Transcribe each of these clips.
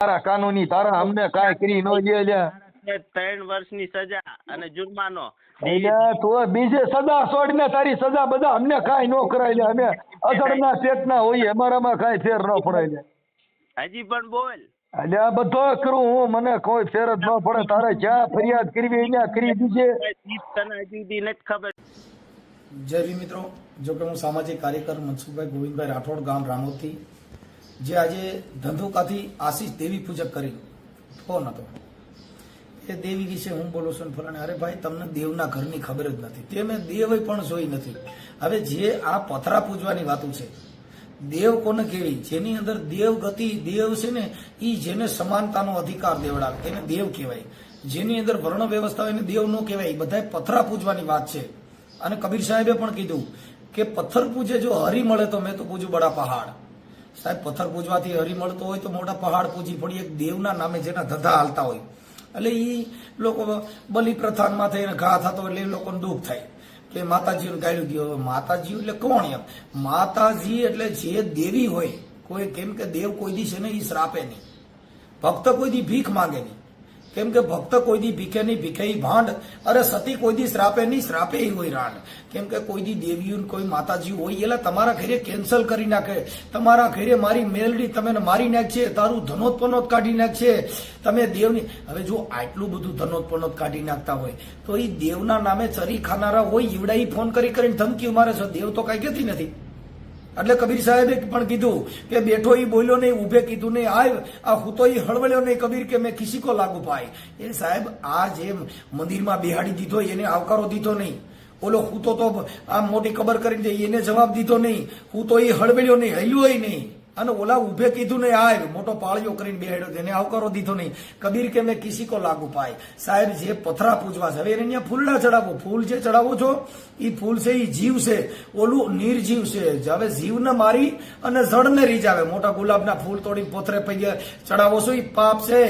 તારા કાનૂની તારા અમને કાંઈ કરી ન દે લ્યા. 3 વર્ષની સજા અને જુર્માનો. એટલે તું બીજે સજા છોડીને તારી સજા બધા અમને કાંઈ ન કરાય લ્યા. અમે અસરના ચેતના હોઈએ, અમારામાં કાંઈ ફેર ન પડે લ્યા. હજી પણ બોલ. એટલે આ બધો કરું હું, મને કોઈ ફેર જ ન પડે. તારે જ્યાં ફરિયાદ કરવી અહીંયા કરી દીજે. તને હજી સુધી નથી ખબર. જય ભીમ મિત્રો, જો કે હું સામાજિક કાર્યકર મનસુખભાઈ ગોવિંદભાઈ રાઠોડ, ગામ રામોદથી, જે આજે ધંધુકાથી આશીષ દેવી પૂજક કરી ફોન હતો. એ દેવી વિશે હું બોલું છું ફલાણે. અરે ભાઈ, તમને દેવના ઘરની ખબર જ નથી, તે મેં દેવ પણ જોઈ નથી. હવે જે આ પથરા પૂજવાની વાતો છે, દેવ કોને કહેવી? જેની અંદર દેવ ગતિ, દેવ છે ને, એ જેને સમાનતાનો અધિકાર દેવડાવે એને દેવ કહેવાય. જેની અંદર વર્ણ વ્યવસ્થા હોય એને દેવ ન કહેવાય. એ બધા પથરા પૂજવાની વાત છે. અને કબીર સાહેબે પણ કીધું કે પથ્થર પૂજે જો હરી મળે તો મેં તો પૂજું બડા પહાડ. સાહેબ, પથ્થર પૂજવાથી હરી મળતો હોય તો મોટા પહાડ પૂજી પડી. એક દેવના નામે જેના ધંધા હાલતા હોય, એટલે એ લોકો બલિ પ્રથાનમાં થઈને ઘા થતો, એટલે એ લોકોને દુઃખ થાય કે માતાજીને ગાળ્યું ગયો. માતાજી એટલે કોણ? એમ માતાજી એટલે જે દેવી હોય કોઈ, કેમ કે દેવ કોઈ દી છે ને એ શ્રાપે નહીં, ભક્ત કોઈ દી ભીખ માંગે નહીં. કેમ કે ભક્ત કોઈ દી ભીખે નહીં, ભીખે ભાંડ. અરે સતી કોઈ દી શ્રાપે નહીં, શ્રાપે હોય રાંડ. કેમ કે કોઈ દી દેવીઓ કોઈ માતાજી હોય એટલે તમારા ઘરે કેન્સલ કરી નાખે. તમારા ઘરે મારી મેલડી તમે મારી નાખશે, તારું ધનોત્પનોત કાઢી નાખશે. તમે દેવની, હવે જો આટલું બધું ધનોત્પનોત કાઢી નાખતા હોય તો એ દેવના નામે ચરી ખાનારા હોય ઈવડા ફોન કરી કરીને ધમકી મારે છે. દેવ તો કઈ કહેતી નથી. એટલે કબીર સાહેબે પણ કીધું કે બેઠો ઈ બોલ્યો નહીં, ઉભે કીધું નહીં, આ હું તો ઈ હળવળ્યો નહીં કબીર કે મેં કિસી કો લાગુ પાય. એ સાહેબ, આ જે મંદિરમાં બેહાડી દીધો એને આવકારો દીધો નહીં. ઓલો હું તો આ મોટી કબર કરીને એને જવાબ દીધો નહીં. હું તો ઈ હળવળ્યો નહીં, હલ્યો નહીં. અને ઓલા ઉભે કીધું નહીં, આ મોટો પાળિયો કરીને બેહાડ્યો, એને આવકારો દીધો નહીં. કબીર કે મેં કિસી કો લાગુ પાય. સાહેબ, જે પથરા પૂજવા છે, હવે એને અહીંયા ફૂલડા ચડાવો. ફૂલ જે ચડાવો છો એ ફૂલ છે, એ જીવ છે, ઓલું નિર્જીવ છે. હવે જીવને મારી અને જળને રીઝાવે. મોટા ગુલાબના ફૂલ તોડી પોથરે પૈયે ચડાવો છો, એ પાપ છે.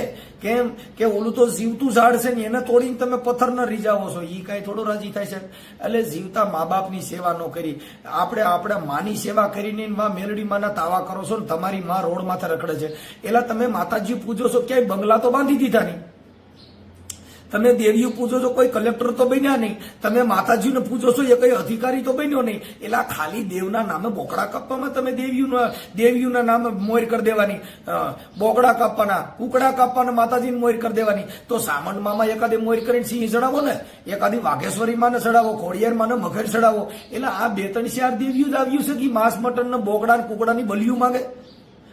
કેમ કે ઓલું તો જીવતું ઝાડ છે ને, એને તોડીને તમે પથ્થરને રીઝાવો છો, એ કઈ થોડું રાજી થાય છે? એટલે જીવતા મા બાપની સેવા ન કરી, આપણે માની સેવા કરીને મેલડી માના તાવા કરો છો ને તમારી માં રોડ માથે રખડે છે. એટલે તમે માતાજી પૂજો છો, ક્યાંય બંગલા તો બાંધી દીધા નહીં. તમે દેવીઓ પૂજો છો, કોઈ કલેક્ટર તો બન્યા નહીં. તમે માતાજીને પૂજો છો, એ કઈ અધિકારી તો બન્યો નહીં. એટલે ખાલી દેવના નામે બોકડા કાપવામાં તમે દેવીઓના નામે મોર કરી દેવાની, બોકડા કાપવાના, કુકડા કાપવાના, માતાજીને મોર કરી દેવાની. તો સામંડ મામા એકાદી મોર કરીને સિંહ ચડાવો ને, એકાદી વાઘેશ્વરી માને ચડાવો, ખોડિયાર માને મગર ચડાવો. એટલે આ 2-3-4 દેવીઓ જ આવ્યું છે કે માંસ મટન ને બોકડા ને કુકડાની બલિયું માંગે.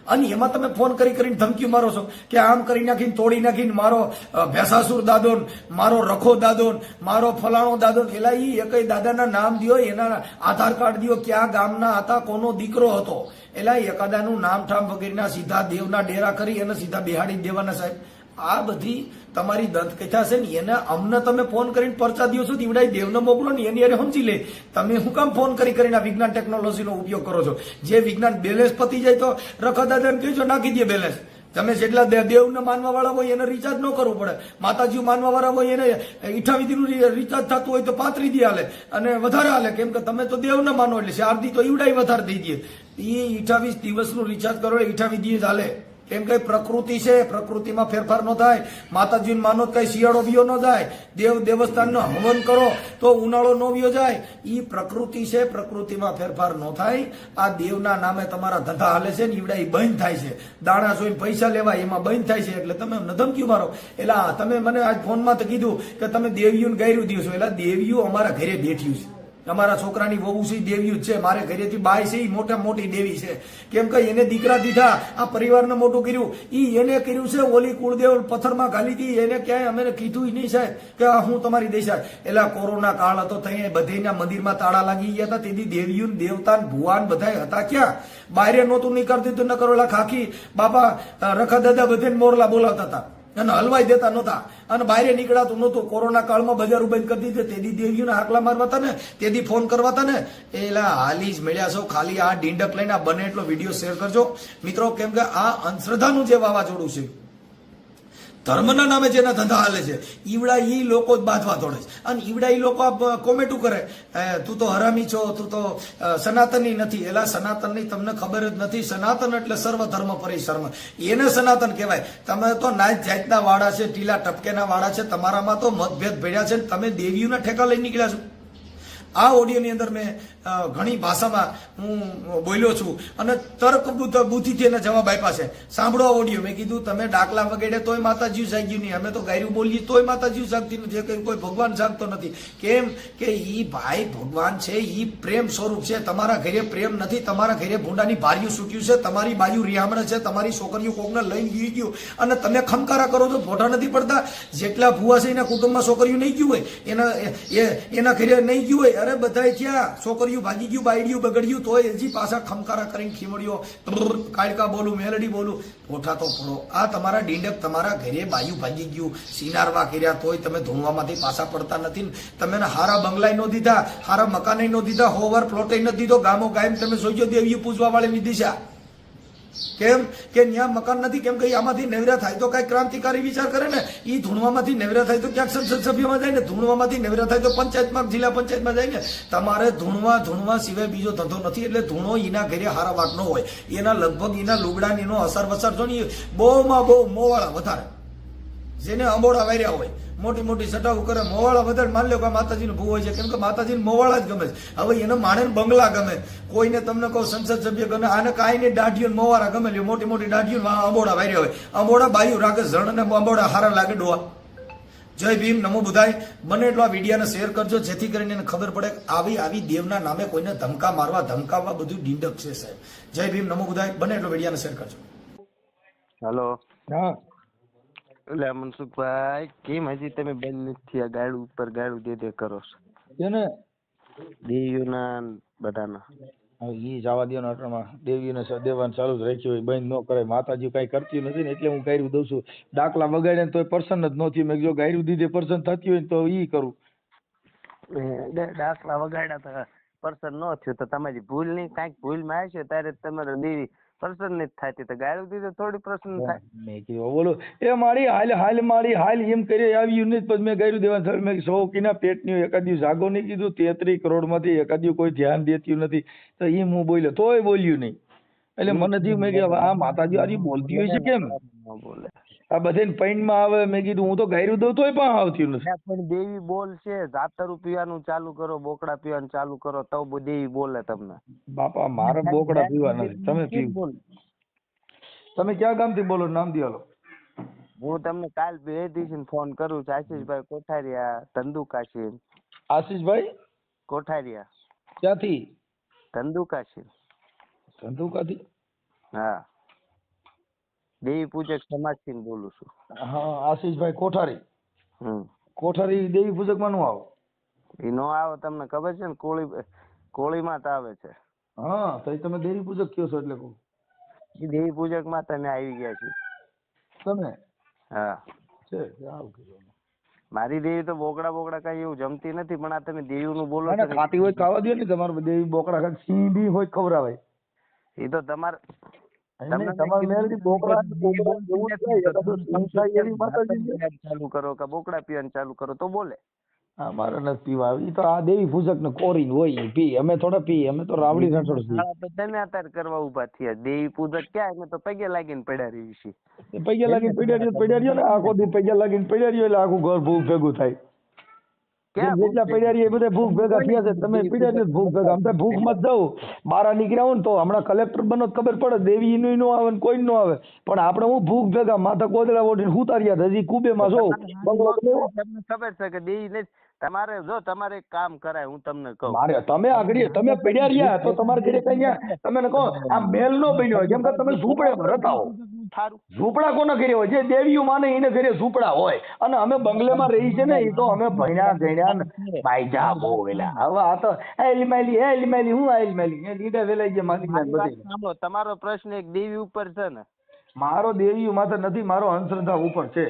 અને એમાં તમે ફોન કરીને ધમકી મારો છો કે આમ કરી નાખીને તોડી નાખીને મારો ભેસાસુર દાદોન, મારો રખો દાદોન, મારો ફલાણો દાદોન. એલા ઈ એકઈ દાદાના નામ દિયો, એના આધાર કાર્ડ દિયો, ક્યાં ગામના હતા, કોનો દીકરો હતો. એલા એકાદાનું નામ ઠામ વગેરેના સીધા દેવના ડેરા કરી અને સીધા બેહાડી દેવાના. સાહેબ, આ બધી તમારી દંતકથા છે ને, એને અમને તમે ફોન કરીને પરચા દો છો, દીવડાઈ દેવને મોકલો ને, એની અરે સમજી લે. તમે શું કામ ફોન કરીને આ વિજ્ઞાન ટેકનોલોજીનો ઉપયોગ કરો છો? જે વિજ્ઞાન બેલેન્સ પતી જાય તો રખા દાદાને કહેજો નાખી દે બેલેન્સ. તમે જેટલા દેવને માનવા વાળા હોય એને રિચાર્જ ન કરવું પડે. માતાજી માનવા વાળા હોય એને 28 નું રિચાર્જ થતું હોય તો 35 દી હાલે અને વધારે હાલે. કેમ કે તમે તો દેવને માનો એટલે 4 દી તો ઈવડાઈ વધારે દઈ દે. એ 28 દિવસનું રિચાર્જ કરો, 28 દિવસ હાલે. કેમ કે પ્રકૃતિ છે, પ્રકૃતિમાં ફેરફાર ન થાય. માતાજીને માનો કઈ શિયાળો વિયો ન જાય. દેવસ્થાનનો હવન કરો તો ઉનાળો ન વિયો જાય. એ પ્રકૃતિ છે, પ્રકૃતિમાં ફેરફાર ન થાય. આ દેવના નામે તમારા ધંધા હાલે છે ને, ઈવડા બંધ થાય છે. દાણા જોઈને પૈસા લેવાય એમાં બંધ થાય છે. એટલે તમે ધમકી મારો. એટલે તમે મને આજ ફોનમાં તો કીધું કે તમે દેવીઓને ગાયરું દો છો. એટલે દેવીઓ અમારા ઘરે બેઠ્યું છે. અમારા છોકરાની વહુ છે દેવી જ છે. મારે ઘરેથી બાય છે, એ મોટા મોટી દેવી છે. કેમ કે એને દીકરા દીધા, આ પરિવારને મોટું કર્યું, એને કર્યું છે. ઓલી કુળદેવ પથ્થરમાં ઘાલી હતી, એને ક્યાંય અમે કીધું નહીં સાહેબ કે હું તમારી દેશા. એટલે કોરોના કાળ હતો, ત્યાં બધેના મંદિરમાં તાળા લાગી ગયા હતા. તેથી દેવીઓ, દેવતા, ભુવાન બધા હતા ક્યાં? બહાર નહોતું નીકળતું દીધું ન કરો. ખાખી બાપા રખા દાદા બધે મોરલા બોલાવતા હતા અને હલવાઈ દેતા નહોતા અને બહાર નીકળાતું નહોતું. કોરોના કાળમાં બજારો બંધ કરી દીધું. તેથી દેવીઓને હાકલા મારવા હતા ને, તેથી ફોન કરવા હતા ને. એલા હાલી જ મળ્યા છો. ખાલી આ ડીંડક લઈને બને એટલો વિડીયો શેર કરજો મિત્રો. કેમ કે આ અંધશ્રદ્ધાનું જે વાવાઝોડું છે, ધર્મના નામે જેના ધંધા હાલે છે ઈવડા ઈ લોકો જ બાંધવા દોડે છે અને ઈવડા ઈ લોકો કોમેન્ટું કરે તું તો હરામી છો, તું તો સનાતની નથી. એલા સનાતનની તમને ખબર જ નથી. સનાતન એટલે સર્વ ધર્મ પરિસર્વ, એને સનાતન કહેવાય. તમે તો નાત જાતના વાળા છે, ટીલા ટપકેના વાળા છે, તમારામાં તો મતભેદ ભેળ્યા છે. તમે દેવીઓના ઠેકા લઈને નીકળ્યા છો. આ ઓડિયોની અંદર મેં ઘણી ભાષામાં હું બોલ્યો છું અને તર્ક બુદ્ધિથી એના જવાબ આપ્યા છે. સાંભળો આ ઓડિયો. મેં કીધું તમે ડાકલા વગેરે તોય માતાજી જાગ્યું નહીં, અમે તો ગાયરું બોલીએ તોય માતાજી જાગતી નથી, કોઈ ભગવાન જાગતો નથી. કેમ કે ઈ ભાઈ ભગવાન છે, ઈ પ્રેમ સ્વરૂપ છે. તમારા ઘરે પ્રેમ નથી, તમારા ઘરે ભૂંડાની ભાર્યું છૂટ્યું છે, તમારી બાયું રિયામણ છે, તમારી છોકરીઓ કોકને લઈને ગઈ ગયું અને તમે ખમકારા કરો તો ફોટા નથી પડતા. જેટલા ભૂવા છે એના કુટુંબમાં છોકરીઓ નહીં ગયું હોય, એના ઘરે નહીં ગયું હોય, અરે બધા થયા, છોકરીઓ ભાગી ગયું, બાયડીયું બગડ્યું, તોય હજી પાછા ખમકારા કરીને ખીમડીઓ કાળકા બોલું, મેલડી બોલું, પોઠા તો પડો. આ તમારા ડીંડક તમારા ઘરે બાયું ભાગી ગયું, સિનારવા કર્યા, તોય તમે ધૂણવામાંથી પાછા પડતા નથી. તમે હારા બંગલાય નો દીધા, હારા મકાને નો દીધા, હોવર પ્લોટે નથી દીધો. ગામો ગાયમ તમે જોઈજો દેવીઓ પૂજવા વાળી દિશા. કેમ કે ત્યાં મકાન નથી, કેમ કે આમાંથી નેવરા થાય તો કઈ ક્રાંતિકારી વિચાર કરે ને. ઈ ધૂણવામાંથી નેવરા થાય તો ક્યાંક સંસદ સભ્યમાં જાય ને, ધૂણવામાંથી નેવરા થાય તો પંચાયતમાં, જિલ્લા પંચાયતમાં જાય ને. તમારે ધૂણવા સિવાય બીજો ધંધો નથી. એટલે ધૂણો એના ઘરે હારા વાત ન હોય, એના લગભગ એના લુગડા એનો અસર વસર તો નહીં, બહુમાં બહુ મોવાળા વધારે, જેને અંબોડા વાર્યા હોય, મોટી મોટી સટાઓ કરે, મોવાળા વધારે. માની લો કે માતાજીનો ભૂ હોય છે, કેમ કે માતાજીને મોવાળા જ ગમે છે. હવે એને માણે બંગલા ગમે, કોઈને તમને કહો સંસદ સભ્ય ગમે, આને કાંઈ દાઢીઓ મોવાળા ગમે લ્યો, મોટી મોટી દાઢીઓ અંબોડા વાર્યા હોય. અંબોડા બાયું રાખે, ઝણ ને અંબોડા હારા લાગે ડોવા. જય ભીમ, નમો બુધાય. બને એટલો આ વિડીયોને શેર કરજો, જેથી કરીને એને ખબર પડે આવી દેવના નામે કોઈને ધમકા મારવા, ધમકાવવા બધું ડીંડક છે સાહેબ. જય ભીમ, નમો બુધાય. બને એટલો વિડીયોને શેર કરજો. હેલો. હા એટલે મનસુખભાઈ, કેમ હજી તમે બંધ નથી થયા? ગાડું ઉપર ગાડું દે કરો છો એને દેવીઓના બધાના. ઈ જવા દો ને, દેવીને દેવાનું ચાલુ જ રાખ્યું હોય, બંધ ન કરે. માતાજી કઈ કરતી નથી ને એટલે હું ગાયરું દઉં છું. ડાકલા વગાડે તો પર્સન જ નથી. મેં જો ગાયરું દીધે પર્સન થતી હોય તો ઈ કરું. દાખલા વગાડ્યા તો પર્સન ન થયું તો તમારી ભૂલ નહીં, કાંઈક ભૂલ માં આવશે ત્યારે તમારે દેવી પર્સન નથી થતી, તો ગાળું દીધે થોડી પર્સન થાય. મેં કીધું બોલો એ મારી હાલ મારી હાલ એમ કરી આવ્યું નહીં, પછી મેં ગાયરું દેવા મેં શોકીના પેટની એકાદ જાગો નહીં કીધું. 33 કરોડ માંથી એકાદ કોઈ ધ્યાન દેતું નથી, તો એમ હું બોલ્યો તોય બોલ્યું નહીં. એટલે મને થયું મેં કીધું આ માતાજી આજે બોલતી હોય છે કેમ બોલે આ બધે પૈણમાં આવે. મેં કીધું હું તો ગાયરું દઉં તોય પણ આવતી નથી. પણ દેવી બોલ છે, દાતરું પીવાનું ચાલુ કરો, બોકડા પીવાનું ચાલુ કરો તો દેવી બોલે તમને. બાપા મારે બોકડા પીવા નથી, તમે પીવો. તમે ક્યાં ગામથી બોલો, નામ દો. હું તમને કાલ બે દિવસ ફોન કરું છું. આશીષભાઈ કોઠારિયા, ધંધુકાશી. આશીષભાઈ કોઠારિયા ક્યાંથી? ધંધુકાશી. ધંધુકાથી? હા, દેવી પૂજક સમાજ થી બોલું છું. હા આશીષભાઈ કોઠારી. કોઠારી દેવી પૂજક માં નું આવો? એ નો આવો, તમને ખબર છે ને કોળીમાં તો આવે છે. હા તો તમે દેવી પૂજક કયો છો એટલે કહું. એ દેવી પૂજક માં તમે આવી ગયા છો તમે? હા છે આવું કીધું. મારી દેવી તો બોકડા કઈ એવું જમતી નથી, પણ આ તમે દેવી નું બોલો છો. ખાતી હોય ખાવા દો ને, તમારે દેવી બોકડા ખાય, સિંહ બી હોય ખવડાવાય. એ તો તમારે ચાલુ કરો કે બોકડા પીવાનું ચાલુ કરો તો બોલે. મારે નથી પીવા. એ તો આ દેવી પૂજક ને કોરી હોય પી, અમે થોડા પી, અમે તો રાવડી રાઠોડ છીએ. તમે અત્યારે કરવા ઉભા થયા. દેવી પૂજક ક્યાં? અમે તો પગે લાગીને પડ્યા રહી છીએ. પગે લાગીને પડ્યા રહ્યો ને, આખો દી પગે લાગીને પડ્યા રહ્યો એટલે આખું ઘર ભૂખ ભેગું થાય. જેટલા પડ્યા રહીએ બધા ભૂખ ભેગા થયા છે. તમે પડ્યા છે ભૂખ ભેગા. અમે ભૂખ માં જાઉં બહાર નીકળ્યા હોય ને તો હમણાં કલેક્ટર બનો ખબર પડે, દેવી નું નો આવે કોઈ નો આવે, પણ આપણે હું ભૂખ ભેગા માથા કોદડા ઓઢીને ઉતાર્યા હજી કુબે માં જો. તમને ખબર છે કે દેવી નથી. તમારે જો તમારે એક કામ કરાય, હું તમને કહું. મારે તમે આગળ તમે પડ્યા રહ્યા તો તમારે ઘરે કઈ તમે કહો આ મેલ નો બન્યો હોય, કેમ કે તમે ઝૂંપડે રહેતા હો. ઝૂંપડા કોના ઘરે હોય? જે દેવીઓ માને એને ઘરે ઝૂંપડા હોય. અને અમે બંગલેમાં રહી છે ને, એ તો અમે ભણ્યા ગણ્યા બાઈજા બહુ વેલા. હવે આ તો એલી હું એલી લીડા વેલાઈ ગયા માલિક. તમારો પ્રશ્ન એક દેવી ઉપર છે ને? મારો દેવીઓ માથે નથી, મારો અંધશ્રદ્ધા ઉપર છે.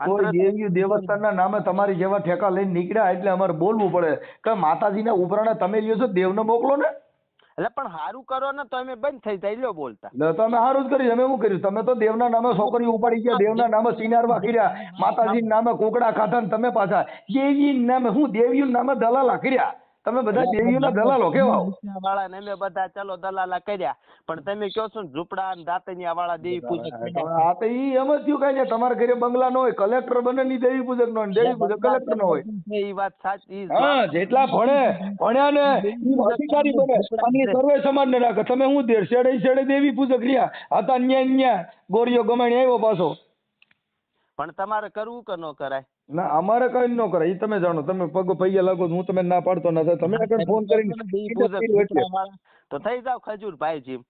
કોઈ દેવીઓ દેવસ્થાનના નામે તમારી જેવા ઠેકા લઈને નીકળ્યા એટલે અમારે બોલવું પડે કે માતાજીના ઉપરાણે તમે લ્યો છો, દેવને મોકલો ને. એટલે પણ સારું કરો ને તો અમે બંધ થઈ જાય લ્યો બોલતા. એટલે તમે સારું જ કર્યું. અમે શું કર્યું? તમે તો દેવના નામે છોકરીઓ ઉપાડી ગયા, દેવના નામે સિનારવા કર્યા, માતાજીના નામે કોકડા ખાધા, ને તમે પાછા દેવીના નામે હું દેવીના નામે દલાલા કર્યા. તમે બધા દેવીઓના દલાલો કેવા વાળા ને અમે બધા ચલો દલાલા કર્યા, પણ તમે કહો છો ને ઝૂંપડા ને દાતણિયા વાળા દેવી પૂજક. આ તો ઈ એમ જ થયું. કઈ નહીં, તમારા ઘરે બંગલા નો હોય, કલેક્ટર બને ની દેવી પૂજક નો, દેવી પૂજક કલેક્ટર નો હોય. એ વાત સાચી. હા, જેટલા ભણ્યા ને ઈ અધિકારી બને અને ઈ સર્વે સમાજ ને રાખે. તમે હું શેડે દેવી પૂજક રહ્યા હતા, ન્યા ગોરીઓ ગમાણી આવ્યો પાછો. પણ તમારે કરવું કે ન કરાય? ના, અમારે કઈ ન કરે. ઈ તમે જાણો. તમે પગ પૈયા લાગો, હું તમે ના પાડતો ના. તમે આગળ ફોન કરીને તો થઈ જાવ ખજૂરભાઈ જીમ.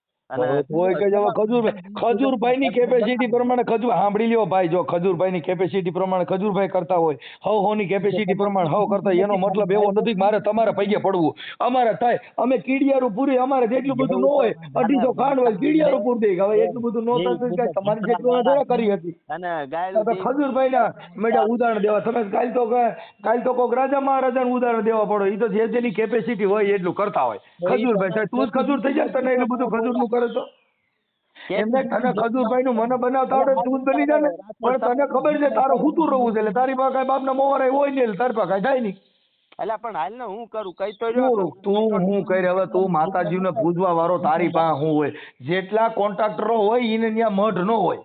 ખજૂરભાઈ ની કેપેસિટી પ્રમાણે સાંભળી લ્યો ભાઈ. જો ખજૂરભાઈ ની કેપેસિટી પ્રમાણે ખજૂરભાઈ કરતા હોય, હવ ની કેપેસિટી પ્રમાણે હવ કરતા, એનો મતલબ એવો નથી મારે તમારે પૈયે પડવું. અમારે થાય, અમે કીડિયારું પૂરી, અમારે જેટલું બધું ન હોય 250 ખાંડ હોય કીડિયારું પૂરી દઈ. હવે એટલું બધું ન થતું, તમારી જેટલું કરી હતી. અને ગાય ખજૂરભાઈ ના મેળા ઉદાહરણ દેવા. તમે કાલ તો કોક રાજા મહારાજા ઉદાહરણ દેવા પડો. એ તો જેની કેપેસિટી હોય એટલું કરતા હોય. ખજૂરભાઈ તું જ ખજૂર થઈ જાય, તને એટલું બધું ખજૂર નું કરે તો એમને તને ખજૂરભાઈ નું મને બનાવતા આવડે તું બની જાય ને. પણ તને ખબર છે તારે હુતું રહેવું છે, એટલે તારી પાસે કઈ બાપ ના મોવારા હોય નહીં, તારી પાસે કઈ થાય નહીં. એટલે પણ હાલ ને હું કરું કઈ તો તું હું કરે? હવે તું માતાજીને પૂજવા વાળો તારી પાસે હું હોય? જેટલા કોન્ટ્રાક્ટરો હોય એને ત્યાં મઢ ન હોય.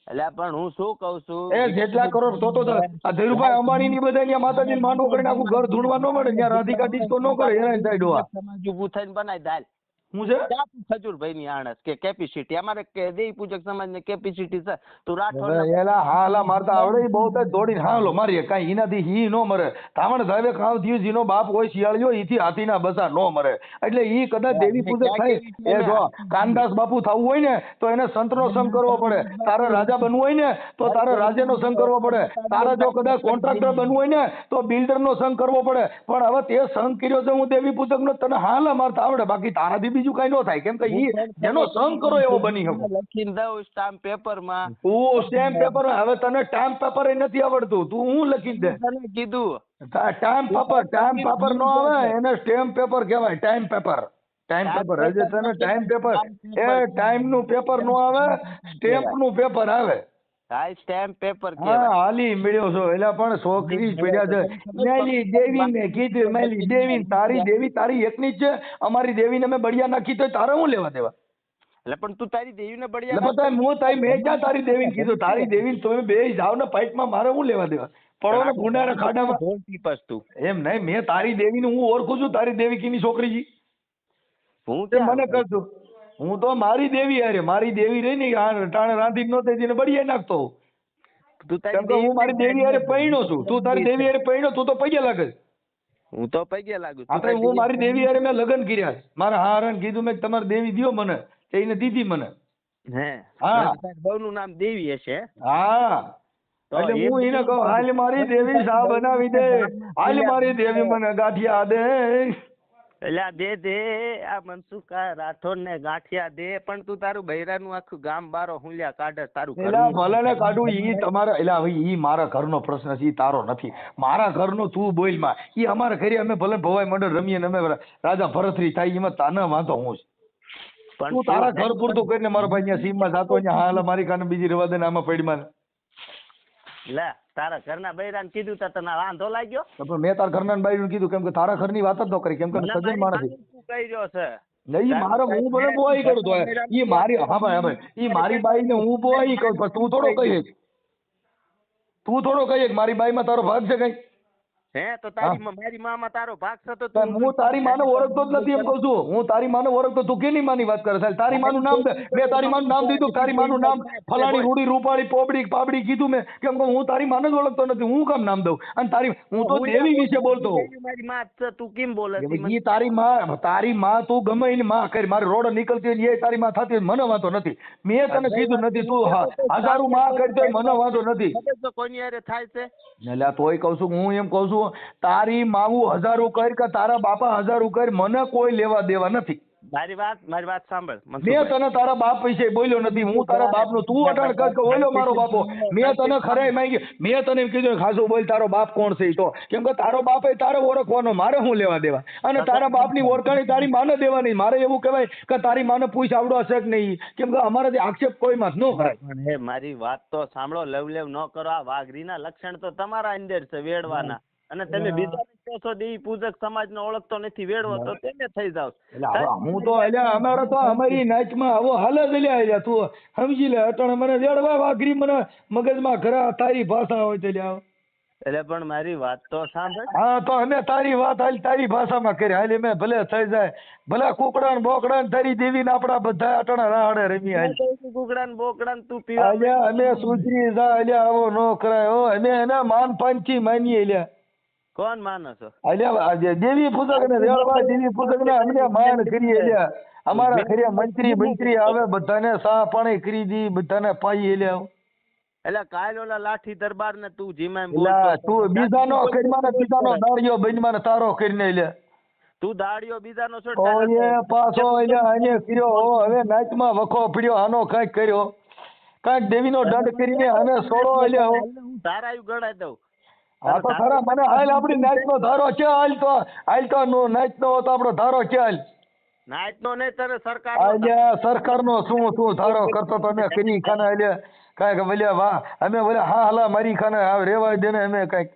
એટલે પણ હું શું કઉ છું, એ જેટલા કરોડ તો આ ધીરુભાઈ અંબાણી ની બધા ત્યાં માતાજી માંડવો કરીને આખું ઘર ધૂણવા ન મળે, ત્યાં રાધિકા ડિસ્કો ન કરે, એના થાય ડોહા. સમાજ ઉભું થઈને બનાવી દાલ હું છે ખજૂરભાઈ ની આણસ કે કેપેસિટી અમારે દેવી પૂજક સમાજ ની કેપેસિટી છે. તું રાઠોડ એલા હાલા મારતા આવડે બહુ દોડીને હાલો મારીએ કઈ એનાથી ઈ નો મરે. ધામણ સાહેબે ખાવ થયું જેનો બાપ હોય શિયાળીઓ ઈથી હાથીના બસા નો મરે. એટલે ઈ કદાચ દેવી પૂજક થાય. એ જો કાનદાસ બાપુ થવું હોય ને તો એને સંતનો સંગ કરવો પડે. તારે રાજા બનવું હોય ને તો તારે રાજાનો સંગ કરવો પડે. તારે જો કદાચ કોન્ટ્રાક્ટર બનવું હોય ને તો બિલ્ડરનો સંગ કરવો પડે. પણ હવે તે સંગ કર્યો છે હું દેવી પૂજક નો, તને હાલા મારતા આવડે, બાકી તારાથી બીજું કઈ ન થાય. કેમ કે ઈ જેનો સંગ કરો એવો બની શકો. લખીને દઉં સ્ટામ્પ પેપર માં. તું સ્ટેમ્પ પેપર, હવે તને સ્ટામ્પ પેપર એ નથી આવડતું, તું હું લખી દે. કીધું સ્ટામ્પ પેપર નો આવે, એને સ્ટેમ્પ પેપર કહેવાય. ટાઈમ પેપર હજે તને ટાઈમ પેપર, એ ટાઈમ નું પેપર નો આવે, સ્ટેમ્પ નું પેપર આવે. સ્ટેમ્પ પેપર હા, હાલી મળ્યો છો. એટલે પણ છોકરી પડ્યા છે. મેલી દેવી ને કીધું, મેલી દેવી તારી દેવી તારી એકની જ છે. અમારી દેવીને મેં બળિયા નાખી તો તારે હું લેવા દેવા? એટલે પણ તું તારી દેવીને એટલે બળિયા બધા હું તારી મેં ક્યાં તારી દેવીને કીધું? તારી દેવીને તમે બે જાવ ને ફાઇટમાં, મારે હું લેવા દેવા? પડો ને ગુંડાના ખાડામાં. એમ નહીં, મેં તારી દેવીને હું ઓળખું છું. તારી દેવી કીની છોકરી જી હું મને કરજો. હું તો મારી દેવી અરે મારી દેવી રહી ને ટાણે રાંધી નો થઈ ને બળિયા નાખતો. કેમ કે હું મારી દેવી અરે પૈણો છું. તું તારી દેવી અરે પૈણો, તું તો પૈયા લાગે. હું તો પૈયા લાગુ. આપણે હું મારી દેવી અરે મેં લગ્ન કર્યા. મારા હારણ કીધું મેં તમારી દેવી દ્યો મને, એને દીધી મને. હા, બહુનું નામ દેવી હશે. હા, એટલે હું એને કહું હાલ મારી દેવી શા બનાવી દે, હાલ મારી દેવી મને ગાંઠિયા દે. એટલે દે આ મનસુખા રાઠોડ ને ગાંઠિયા દે. પણ તું તારું બૈરાનું આખું ગામ બારો હુંલ્યા કાઢે તારું. ભલે ને કાઢું, ઈ તમારા એટલે હવે ઈ મારા ઘરનો પ્રશ્ન છે, ઈ તારો નથી. મારા ઘરનો તું બોલ માં, ઈ અમારા ઘરે અમે ભલે ભવાઈ મંડળ રમીએ ને અમે રાજા ભરતરી થાય, એમાં તાને વાંધો હું છે. તું તારા ઘર પૂરતું કરીને મારો ભાઈ ત્યાં સીમમાં જાતો હાલ મારી કાને બીજી રવા દે ને આમાં પડીમાં. લે તારા ઘરના બૈરાને કીધું તો તને વાંધો લાગ્યો? પણ મેં તારા ઘરના બૈરાને કીધું કેમ કે તારા ઘરની વાત જ ન કરી. કેમ કે સજન માણસ કર્યો છે. નહીં મારે હું ભલે બોવાઈ કરું તો ઈ મારી હા ભાઈ ઈ મારી બાઈ ને હું બોવાઈ કરું, પણ તું થોડો કહીએ મારી બાઈ માં તારો ભાગ છે કઈ? હે તો તારી મારી મામાં તારો ભાગ છે તો હું તારી માને ઓળખતો જ નથી એમ કહું છું. હું તારી માને ઓળખતો, તું કેની માની વાત કરે? તારી માનું નામ મેં તારી માનું નામ દીધું, તારી માનું નામ ફલાણી રૂડી રૂપાળી પોબડી પાબડી કીધું મેં. કેમ કે હું તારી માને જ ઓળખતો નથી, હું કામ નામ દઉં? અને તારી હું તો દેવી વિશે બોલતો. મારી માં છે, તું કેમ બોલે? ઈ તારી માં તું ગમે એની માં કરી, મારી રોડ નીકળતી હોય એ તારી માં થતી હોય, મને વાંધો નથી. મેં તને કીધું નથી તું હજારો માં કરતો મને વાંધો નથી. કોની હારે થાય છે? એટલે તોય કઉ છું, હું એમ કઉ છું તારી માવું હજારો કર કે તારા બાપા હજારો કર, મને કોઈ લેવા દેવા નથી. મારી વાત સાંભળ મેં મનસુખભાઈ. તને તારા બાપ વિશે બોલ્યો નથી, હું તારા બાપનો તું અટાણ કર કે ઓલો મારો બાપો. મેં તને ખરાઈ માંગી, મેં તને એમ કીધું ખાસું બોલ તારો બાપ કોણ છે ઈ તો, કેમ કે તારો બાપ એ તારે ઓળખવાનો, મારે શું લેવા દેવા, અને તારા બાપની ઓળખાણી તારી માને દેવાની. મારે એવું કહેવાય કે તારી માને પૂછ આવડો હશે કે નહીં, કેમ કે અમારાથી આક્ષેપ કોઈમાં જ ન કરાય. પણ હે મારી વાત તો સાંભળો, લવલેવ ન કરો. આ વાઘરીના લક્ષણ તો તમારા અંદર છે વેડવાના, અને તમે બીજા કહો છો દેવી પૂજક સમાજને ઓળખતો નથી, વેડવો તો તેને થઈ જાવ. એટલે હવે હું તો અલ્યા અમારે તો અમારી નાચમાં આવો હાલ જ અલ્યા તું સમજી લે. અટાણે મને વેડવા વાઘરી મને મગજમાં ઘરા તારી ભાષા હોય તો લ્યા. એટલે પણ મારી વાત તો સાંભળ. હા તો અમે તારી વાત હાલ તારી ભાષામાં કરી હાલ, મેં ભલે થઈ જાય, ભલે કુકડા ને બોકડા ને તારી દેવી ને આપડા બધા અટાણા રાહડે રમી હાલ. કુકડા ને બોકડા ને તું પીવા અલ્યા અમે સુધરી જા અલ્યા, આવો નો કરાય હો. અમે એના માન પાંચી માનીએ લ્યા. કોણ માનો છો? અલ્યા આજે દેવી પૂજક ને વેળવા દેવી પૂજક ને અમને માન કરીએ લ્યા. અમારા ઘરે મંત્રી આવે, બધાને સા પાણી કરી દી, બધાને પાઈએ લ્યા. એટલે કાલ ઓલા લાઠી દરબાર ને તું જીમાં એલા તું બીજાનો કરીમાં ને બીજાનો દાળિયો બનીમાં ને તારો કરીને લે. તું દાડિયો બીજાનો છો. ઓય પાછો અલ્યા આને કર્યો હો, હવે નાચમાં વખો પડ્યો, આનો કાંઈક કર્યો, કાંઈક દેવીનો દંડ કરીને આને છોડો અલ્યા હો. તારા ગણાય દઉં. હા તો ખરા મને હાલ આપણી નાચનો ધારો છે, હાલ તો નો નાચનો હતો આપણો ધારો છે હાલ. નાચનો નહીં તને સરકાર અલ્યા સરકારનો શું ધારો કરતો તમે કરી ખાને અલ્યા કાંઈક બોલ્યા વાહ અમે બોલ્યા હા હલા મારી ખાને રેવા દે ને અમે કાંઈક.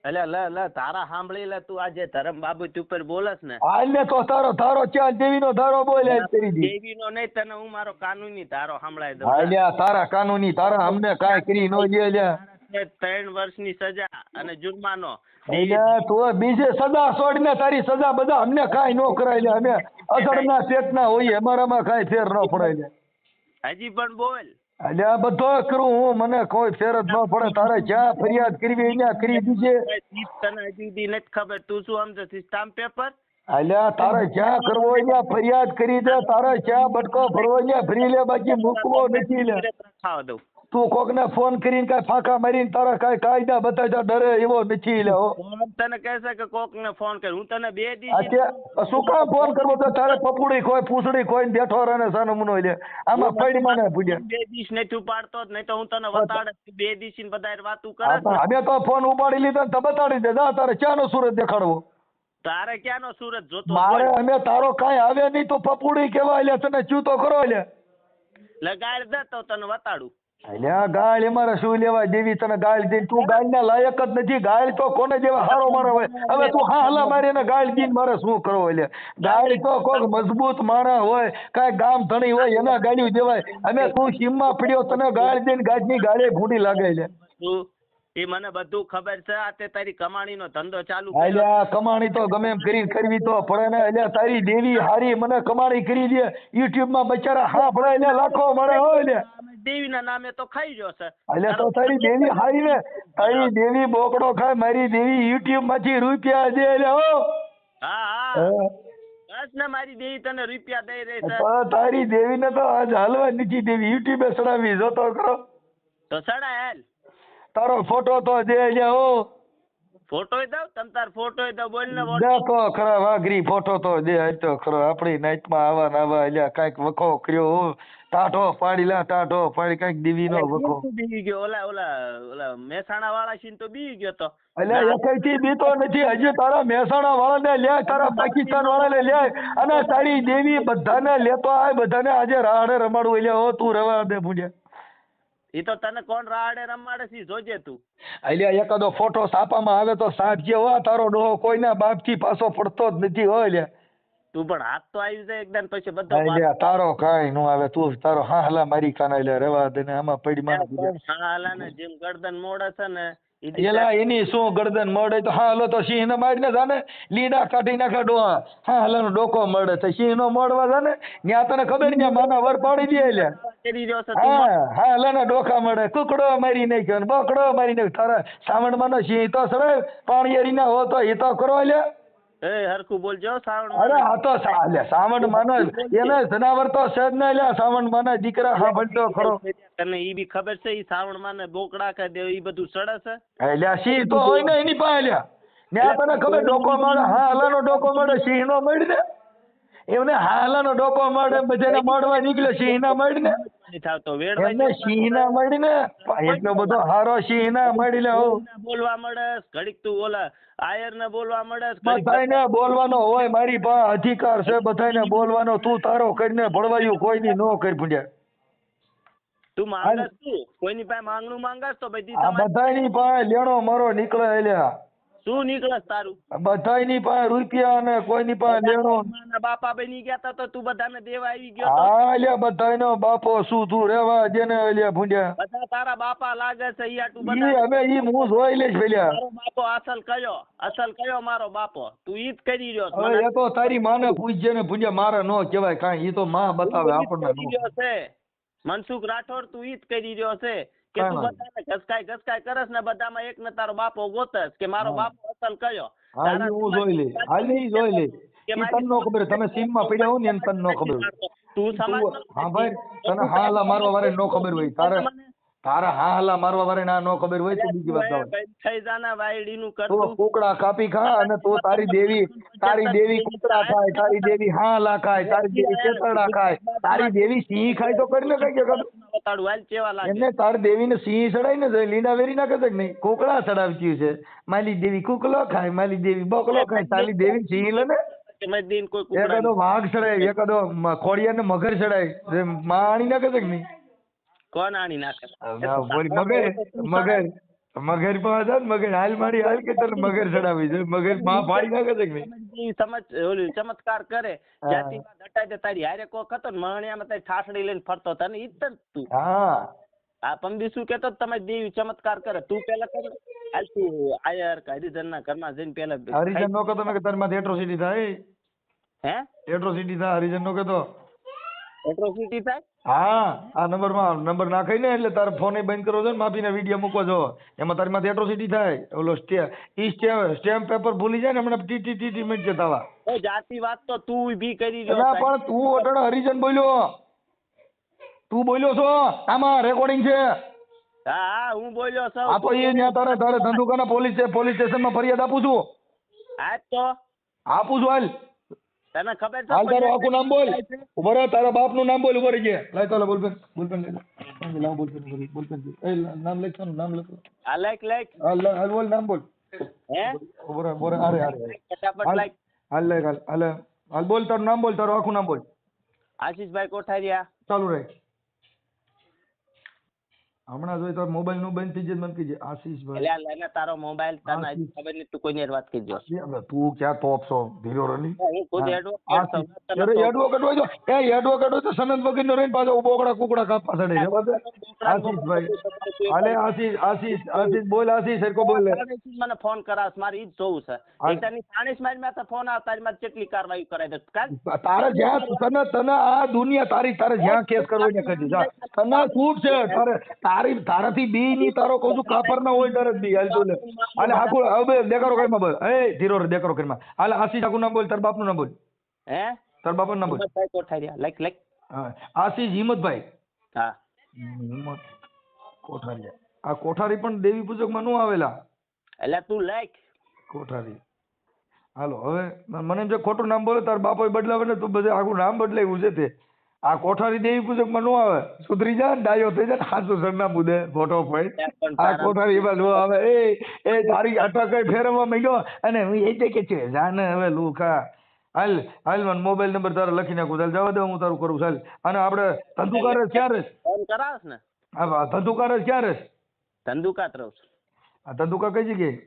એટલે લ તારા સાંભળી લે, તું આજે ધરમ બાબત ઉપર બોલસ ને હાલ ને તો તારો ધારો ચાલ, દેવીનો ધારો બોલ કરી દી. દેવીનો નહીં, તને હું મારો કાનૂની ધારો સંભળાઈ દઉં. હાલ્યા તારા કાનૂની તારા અમને કાંઈ કરી નો લે લ્યા. 3 વર્ષની સજા અને જુર્માનો. અલ્યા તું બીજે સજા છોડીને તારી સજા બધા અમને કાંઈ નો કરાય લે. અમે અસરના પેટના હોઈએ, અમારામાં કાંઈ ફેર ન પડે લે. હજી પણ બોલ. અલ્યા બધો કરું હું, મને કોઈ ફેર જ ન પડે. તારે જ્યાં ફરિયાદ કરવી અહીંયા કરી દીજે. તને હજી દી નથી ખબર, તું શું સમજે સ્ટામ્પ પેપર. અલ્યા તારે જ્યાં કરવો અહીંયા ફરિયાદ કરી દે, તારે જ્યાં બટકો ભરવો અહીંયા ભરી લે, બાકી મૂકવો નથી લે. ખાવા દઉં. તું કોકને ફોન કરીને કાંઈ ફાંકા મારીને તારા કાંઈ કાયદા બતાવતા ડરે એવો નથી લે હો. તને કહેશે કે કોક ને ફોન કર, હું તને 2 દી અત્યારે શું કામ ફોન કરવો તો તારે પપુડી કોઈ પૂછડી કોઈ બેઠો રહે ને સાનો મુનો લે. આમાં પડી મને પૂજ્યા 2 દિવસ નથી ઉપાડતો જ, નહીં તો હું તને વતાડે 2 દિવસ ની બધા વાતું કરે. અમે તો ફોન ઉપાડી લીધો ને તો બતાડી દે. જા તારે ક્યાંનો સુરત દેખાડવો? તારે ક્યાંનો સુરત જોતો? મારે અમે તારો કાંઈ આવે નહીં તો પપુડી કેવાય લે, તને ચૂ તો કરો લે. લગાડ દે તો તને વતાડું. અલ્યા ગાળ અમારે શું લેવા દેવી, તને ગાળ દઈને તું ગાળના લાયક જ નથી. ગાળ તો કોને જેવા હારો મારો હોય. હવે તું હા હલા મારી એને ગાળ દઈને મારે શું કરવો લે? ગાળ તો કોઈક મજબૂત માણસ હોય, કાંઈ ગામ ધણી હોય એના ગાળ્યું દેવાય. અમે તું સીમમાં પડ્યો તને ગાળ દઈને ગાજની ગાળે ભૂંડી લાગે લે. એ મને બધું ખબર છે. આ તે તારી કમાણીનો ધંધો ચાલુ અલ્યા કમાણી તો ગમે એમ કરીને કરવી તો પડે ને. અલ્યા તારી દેવી હારી મને કમાણી કરી દે. યુટ્યુબ માં બચારા હા ભળે એટલે લાખો મળે હોય લે. દેવીના નામે તો ખાઈ ગયો છે. અલ્યા તો તારી દેવી હારી ને, તારી દેવી બોકડો ખાય, મારી દેવી યુટ્યુબ માંથી રૂપિયા દે લે હો. હા બસ ને, મારી દેવી તને રૂપિયા દઈ રહી છે. તારી દેવી ને તો આજ હાલવા નથી દેવી, યુટ્યુબે ચડાવી જોતો કરો તો ચડાય હાલ. તારો ફોટો તો દે લે હો. ફોટો દઉં તમ તાર ફોટો દઉં, બોલ ને. દેખો ખરા વાઘરી ફોટો તો દે તો ખરો. આપણી નાઈટમાં આવા ને આવા એટલે કાંઈક વખો કર્યો હો. ટાઢો પાડી લા, ટાઢો પાડી કાંઈક દીવી નો વખો બી ગયો. ઓલા મહેસાણા વાળા છે તો બી ગયો તો. એટલે એકઈથી બીતો નથી. હજી તારા મહેસાણા વાળાને લે, તારા પાકિસ્તાન વાળાને લે, અને તારી દેવી બધાને લેતો આય. બધાને આજે રાહડે રમાડવું એટલે હો. તું રવા દે ભૂલ્યા. એ તો તને કોણ રાહડે રમાડે છે જોજે તું. એટલે એકાદો ફોટો છાપામાં આવે તો સાચે હો. તારો ડોહો કોઈના બાપ થી પાછો પડતો જ નથી હોય લે. તું પણ હાથ તો આવી જાય એકદમ, પછી બધો તારો કાંઈ નો આવે. તું તારો હા હલા મારી કાના લે રેવા દે ને. આમાં પડી માં હા હલા ને જેમ ગરદન મોડે છે ને એલા એની શું ગરદન મળે તો હા હલો તો સિંહ ને મારીને જાને લીડા કાઢી નાખે ડોહા. હા હલા નો ડોકો મળે તો સિંહ નો મળવા જાને ત્યાં તને ખબર ને માના વર પાડી દે લે. હા હલા ના ડોકા મળે. કુકડો મારી નાખ્યો ને બકડો મારી નાખ્યો. તારા સાવણ માં સિંહ તો સરે પાણી ના હો તો એ તો કરો લે. એ હરખું બોલજો. શ્રાવણ અરે આ તો શ્રાવણ માનો એને જનાવર તો સજ ને લે. શ્રાવણ માના દીકરા હા ભણતો ખરો. તને ઈ બી ખબર છે ઈ શ્રાવણ માને બોકડા કે દે ઈ બધું સડે છે. એટલે સિંહ તો હોય ને એની પાસે લ્યા. ત્યાં તને ખબર ડોકો મળે. હા હલાનો ડોકો મળે સિંહ નો મળી ને. એમને હાલાનો ડોકો મળે બધાને મળવા નીકળ્યો સિંહના મળી ને નહીં થાતો વેડવાઈ એમને સિંહના મળી ને એટલો બધો હારો સિંહના મળી લે હો બોલવા મળે ઘડીક તું ઓલા આયર ને બોલવા મળે ઘડીક બધાને બોલવાનો હોય મારી પાસે અધિકાર છે બધાને બોલવાનો તું તારો કરીને ભળવાયું કોઈની નો કરી ભૂંડ્યા તું માંગસ તું કોઈની પાસે માંગણું માંગસ તો બધી આ બધાની પાસે લેણો મારો નીકળે એલ્યા શું નીકળસ તારું બધાની પાસે રૂપિયા અને કોઈની પાસે લેણો મારા બાપા બની ગયા તા તો તું બધાને દેવા આવી ગયો તો હા એલ્યા બધાનો બાપો શું તું રેવા જેને એલ્યા ભૂંડ્યા બધા તારા બાપા લાગે છે ઈ તું ઈ બધા અમે ઈ હું જોઈ લઈશ પેલ્યા મારો બાપો અસલ કયો મારો બાપો તું ઈ જ કરી રહ્યો છે. હવે એ તો તારી માને પૂછજે ને ભૂંડ્યા મારે નો કહેવાય કાંઈ ઈ તો માં બતાવે આપણને કરી નો રહ્યો છે મનસુખ રાઠોડ તું ઈ જ કરી રહ્યો છે કે તું હા. બધાને ઘસકાય કરસ ને બધામાં એક ને તારો બાપો ગોતસ કે મારો હા. બાપો અસલ કયો હા ઈ હું જોઈ લઈશ હાલ ઈ જોઈ લઈશ ઈ તને નો ખબર તમે સીમમાં પડ્યા હો ને એને તને નો ખબર હોય તું સમાજ હા ભાઈ તને હા હાલા મારવા વાળે નો ખબર હોય તારા હા હાલા મારવા વાળે ના નો ખબર હોય તો બીજી વાત આવે થઈ જાના વાયડીનું તો કરતું કુકડા કાપી ખા અને તો તારી દેવી કુકડા ખાય તારી દેવી હાલા ખાય તારી દેવી કેતરડા ખાય તારી દેવી સિંહ ખાય તો કરીને કઈ કે બતાડું હાલ કેવા લાગે એમને તારી દેવીને સિંહ ચડાય ને લીંડા વેરી નાખે છે કે નહીં કુકડા ચડાવતી છે માલી દેવી કુકલો ખાય માલી દેવી બકલો ખાય તારી દેવી સિંહ લે ને કે મેં દિન કોઈ કુકડા એકાદો વાઘ ચડાય એકાદો ખોડિયા ને મગર ચડાય માણી નાખે છે કે નહીં કોણ આણી નાખે મગર પાસે મગર હાલ મારી હાલ કે તને મગર ચડાવી છે મગર માં પાડી નાખે છે કે નહીં ઈ સમજ ઓલું ચમત્કાર કરે જાતિ વાત હટાય દે તારી હારે કોક હતો ને મણિયામાં તારી ઠાસડી લઈને ફરતો તને ઈ જ તે તું હા આ પંબી શું કેતો તમે દેવી ચમત્કાર કરે તું પેલા કર હાલ તું આયર કે હરિજન ના ઘરમાં જઈને પેલા હરિજન નો કહેતો મેં કે તારી માથે એટ્રોસિટી થાય હે એટ્રોસિટી થાય હરિજન નો કહેતો એટ્રોસિટી થાય હા આ નંબર નાખાઈ ને એટલે તારે ફોન બંધ કરવો છે ને માફીના વિડીયો મૂકવો છો એમાં તારી માથે એટ્રોસિટી થાય ઓલો સ્ટેમ્પ પેપર ભૂલી જાય ને હમણાં ટી મિનિટ જતા આવા એ જાતિ વાત તો તું ભી કરી રહ્યો એલા પણ તું અટણ હરિજન બોલ્યો તું બોલ્યો છો આમાં રેકોર્ડિંગ છે હા હા હું બોલ્યો છું આ તો એ ત્યાં તારે ધંધુકાના પોલીસ સ્ટેશનમાં ફરિયાદ આપું છું આજ તો આપું છું હાલ તને ખબર છે હાલ તારું આખું નામ બોલ ઉભો રહે તારા બાપનું નામ બોલ ઉભો રહી ગયા લાય ચાલો બોલપેન લાવ બોલપેન એ નામ લખવાનું નામ લખો આ લાઈક હાલ બોલ નામ બોલ હે ઉભો રહે અરે ફટાફટ લાઈક હાલ બોલ તારું નામ બોલ તારું આખું નામ બોલ આશીષભાઈ કોઠારિયા ચાલુ રહે હમણાં જોઈ તારો મોબાઈલ નું બંધ થઈ જાય મને કીજે આશીષભાઈ એટલે આ લઈને તારો મોબાઈલ તને હજી ખબર નહીં તું કોઈની હારે વાત કરજો તું ક્યાં ટોપ છો ધીરો રની હું ખુદ એડવોકેટ છું અરે એડવોકેટ હોય તો એડવોકેટ હોય તો સનદ વગર નો રહીને પાછો બોકડા કુકડા કાપવા ચડે છે આશીષભાઈ અલે આશીષ બોલ આશીષ સરકો બોલ મને ફોન કરાસ મારે ઈ જ જોવું છે એકટાની 40 માઇલ માં તો ફોન આવે તારી માં કેટલી કાર્યવાહી કરાય દે કાલ તારે જ્યાં તને આ દુનિયા તારે જ્યાં કેસ કરવો ને કરી જા તને છૂટ છે તારાથી બી ની તારો કહું છું કાપર ના હોય તારે બી હાલ તો લે હાલે આખું હવે દેખારો કઈ માં બોલ એ ધીરો રે દેખારો કરી માં હાલે આશીષ આખું નામ બોલ તાર બાપ નું નામ બોલ હે તાર બાપ નું નામ બોલ કોઠારિયા લાઈક હા આશીષ હિંમતભાઈ હા હિંમત કોઠારિયા આ કોઠારી પણ દેવી પૂજક માં નું આવેલા એટલે તું લાઈક કોઠારી હાલો હવે મને એમ છે ખોટું નામ બોલે તાર બાપો બદલાવે ને તું બધે આખું નામ બદલાવ્યું છે તે આ કોઠારી દેવી પૂજક માં નો આવે સુધરી જા ડાયો થઈ જાય હાચું સરનામું દે ફોટો પડે આ કોઠારી એમાં નો આવે એ તારી અટક ફેરવવા માંડ્યો અને હું એ કે છે જાને હવે લુખા હાલ મને મોબાઈલ નંબર તારે લખી નાખું ચાલ જવા દે હું તારું કરું ચાલ અને આપણે ધંધુકાર ક્યાં રહેશ ફોન કરાવસ ને હા ધંધુકાર ક્યાં રહેશ ધંધુકા જ રહું છું આ ધંધુકા કઈ જગ્યાએ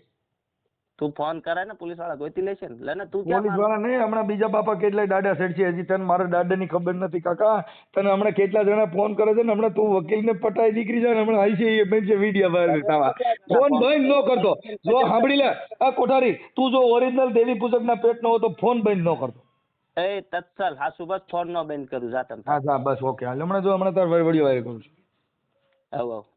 તું ફોન કરે ને પોલીસ વાળા ગોતી લેશે ને લે ને તું ક્યાં પોલીસ વાળા નહીં હમણાં બીજા બાપા કેટલાય દાડા સેટ છે હજી તને મારા દાદાની ખબર નથી કાકા તને હમણાં કેટલા જણા ફોન કરે છે ને હમણાં તું વકીલને પટાઈ નીકળી જાય ને હમણાં આવી છે એ બેન છે વિડીયો બહાર તાવા ફોન બંધ ન કરતો જો સાંભળી લે આ કોઠારી તું જો ઓરિજિનલ દેવી પૂજક ના પેટ નો હોય તો ફોન બંધ ન કરતો એ તત્સલ હા સુબહ ફોન નો બંધ કરું જા તમ હા બસ ઓકે હાલ હમણાં તાર વિડીયો વાયરલ કરું છું આવ